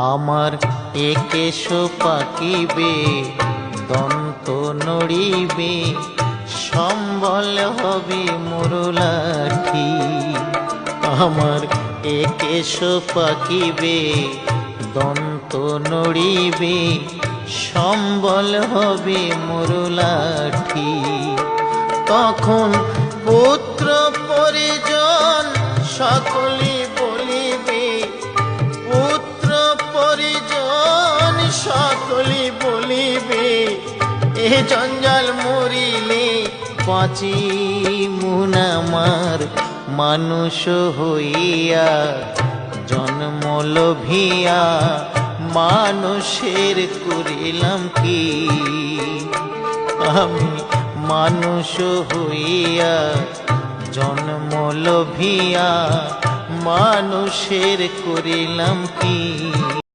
আমার একেশ পাকিবে দন্ত নড়িবে সম্বল হবে মুরলাঠি। আমার একেশ পাকিবে দন্ত নড়িবে সম্বল হবে মুরলাঠি। তখন পুত্র পরিজন সকলে বলিবে, পুত্র পরিজন সকলে বলিবে, এ জঞ্জাল মরিলে বাঁচি মুনামার মানুষ হইয়া জন্ম লোভিয়া মানুষের করিলাম কি। আমি মানুষ হইয়া জন্ম লোভিয়া মানুষের করিলাম কি।